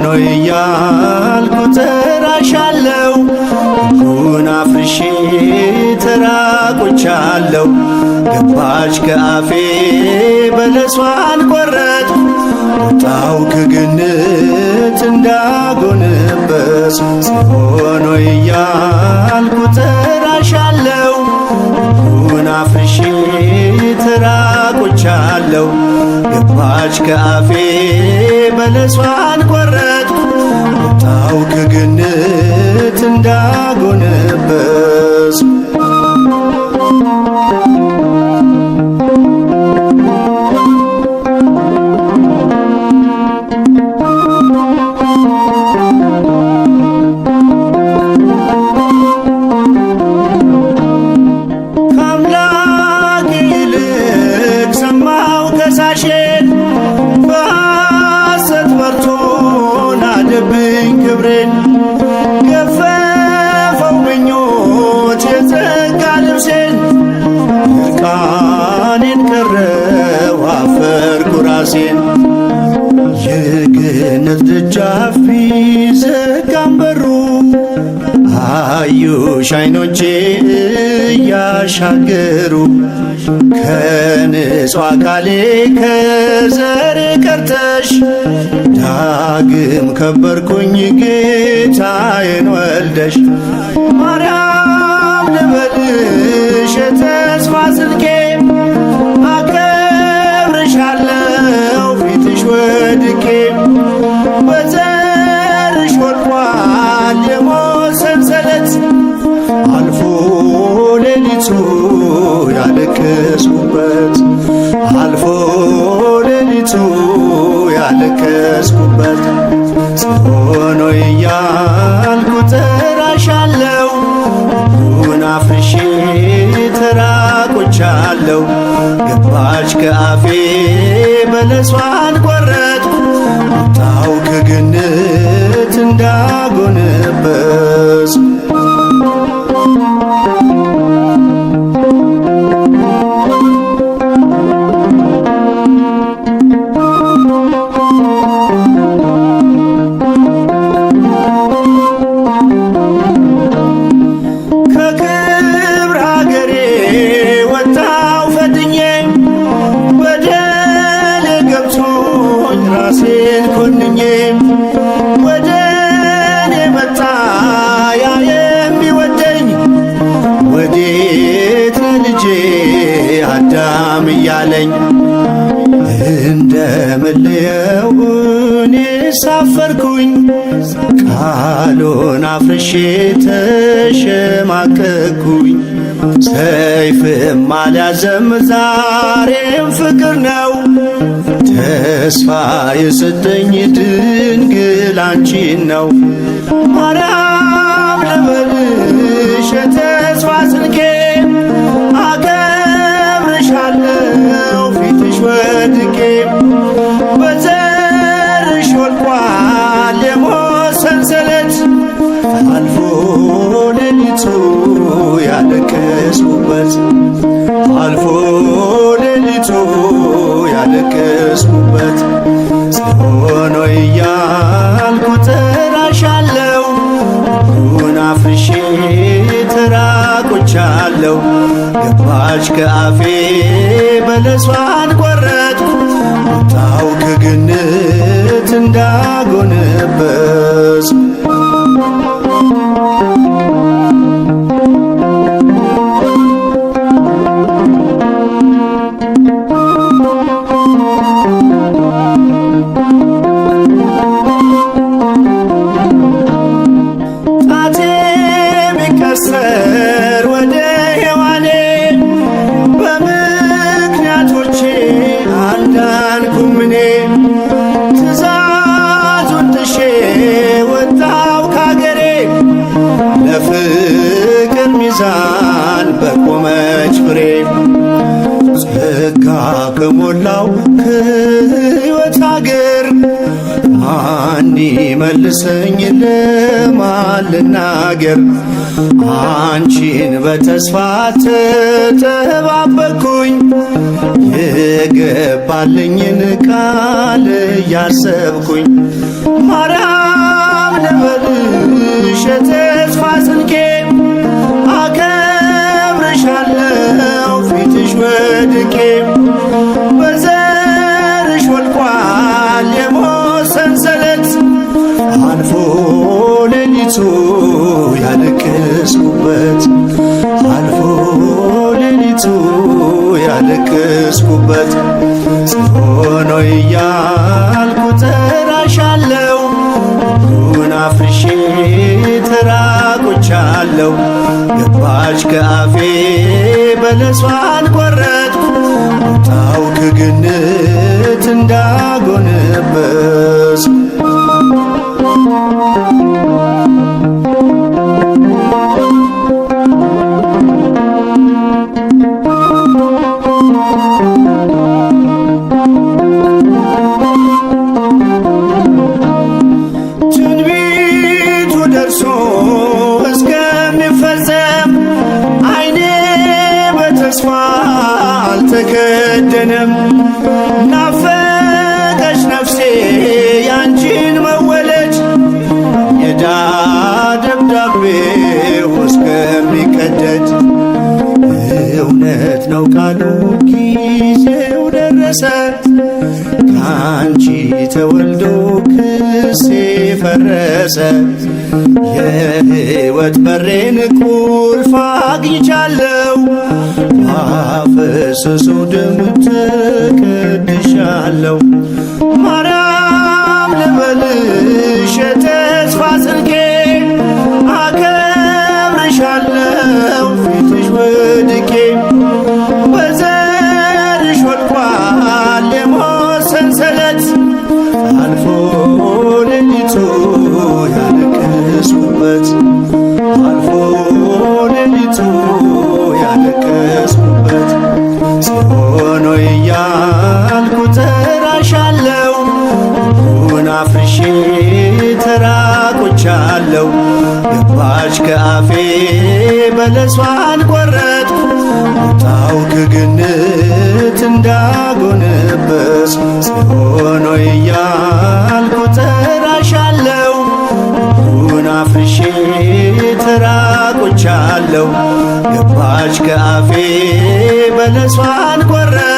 ጽዮን ሆይ እያልኩ እጠራሻለሁ። ሕጉን አፍርሼ ተራቁቻለሁ። ገባች ከአፌ በለሷን ቆረጥኩ። ወጣው ከገነት እንዳጎነበስ ጽዮን ሆይ እያልኩ እጠራሻለሁ። ሕጉን አፍርሼ ተራቁቻለሁ። ገባች ከአፌ በለሷን ቆረጥኩ። ወጣው ከገነት እንዳጎነበስ በሐሰት መርቶ ናደብኝ ክብሬን። ገፈፈው ምኞት የጸጋ ልብሴን። እርቃኔን ቀረው አፈርኩ ራሴን። የገነት ደጃፍ ቢዘጋም በሩ አዩሽ ዓይኖቼ እያሻገሩ። ከንጹሕ አካሌ ከዘሬ ቀርተሽ ዳግም ከበርኩኝ ጌታዬን ወልደሽ። ማርያም ልበልሽ የተስፋ ስልኬ አከብርሻለሁ ፊትሽ ወድቄ። በዘርሽ ወድቋል የሞት ሰንሰለት አልፎ ሌሊቱ ያለቀስኩበት አልፎ ሌሊቱ ያለቀስኩበት። ጽዮን ሆይ እያልኩ እጠራሻለሁ። ሕጉን አፍርሼ ተራቁቻለሁ። ገባች ከአፌ በለሷን ቆረጥኩ። ወጣው ከገነት እንዳጎነበስ ራሴን ኮንኜ። ወደ እኔ መጣ ያ የሚወደኝ። ወዴት ነህ ልጄ አዳም እያለኝ። እንደምለየው እኔ ሳፈርኩኝ። ቃሉን አፍርሼ ተሸማቀቅኩኝ። ሰይፍም አልያዘም ዛሬም ፍቅር ነው። ተስፋ የሰጠኝ ድንግል አንቺን ነው። ማርያም ልበልሽ የተስፋ ስልኬ አከብርሻለሁ ፊትሽ ወድቄ። በዘርሽ ወድቋል የሞት ሰንሰለት አልፎ ሌሊቱ ያለቀስኩበት አልፎ ሌሊቱ ያለቀስኩበት። ጽዮን ሆይ እያልኩ እጠራሻለሁ። ሕጉን አፍርሼ ተራቁቻለሁ። ገባች ከአፌ በለሷን ቆረጥኩ። ወጣው ከገነት እንዳጎነበስ ወደ ሔዋኔ በምክንያቶቼ አልዳንኩም እኔ። ትእዛዙን ጥሼ ወጣው ካገሬ። ለፍቅር ሚዛን በቆመች ፍሬ። ጸጋ ከሞላው ከሕይወት አገር ማን መልሰኝ ለማን ልናገር? አንቺን በተስፋ ተጠባበቅኩኝ የገባልኝን ቃል እያሰብኩኝ ማርያም የተስፋ ስንቄ አከብርሻለሁ ፊትሽ ወድቄ በዘርሽ ወድቋል የሞት ሰንሰለት አልፎ ሌሊቱ ያለቀስኩበት አልፎ ሌሊቱ ያለቀስኩበት ጽዮን ሆይ እያልኩ እጠራሻለሁ ሁሉን አፍርሼ ተራቆቻለሁ ገባች ከአፌ በለሷን ቆረጥኩ ወጣሁ ከገነት እንዳጎነበስኩ ትንቢቱ ደርሶ እስከሚፈጸም ዓይኔ በተስፋ አልተከደነም። ናፈቀች ነፍሴ ያንቺን መወለድ የዕዳ ደብዳቤው እስከሚቀደድ እውነት ነው ቃሉ ጊዜው ደረሰ ከአንቺ ተወልዶ ክሴ ፈረሰ የሕይወት በሬን ቁልፍ አግኝቻለሁ ባፈሰሰው ደም ተቀድሻለሁ ማርያም ልበልሽ የተስፋ ስንቄ አከብርሻለሁ ፊትሽ ወድቄ በዘርሽ ወድቋል የሞት ሰንሰለት አልፎ ሌሊቱ ያለቀስኩበት አልፎ ሌሊቱ ያለቀስኩበት ጽዮን ሆይ እያልኩ እጠራሻለሁ ሁሉን አፍርሼ ተራቆቻለሁ ገባች ከአፌ በለሷን ቆረጥኩ ወጣሁ ከገነት እንዳጎነበስኩ ጽዮን ሆይ እያልኩ እጠራሻለሁ ሁሉን አፍርሼ ተራቆቻለሁ ገባች ከአፌ በለሷን ቆረጥኩ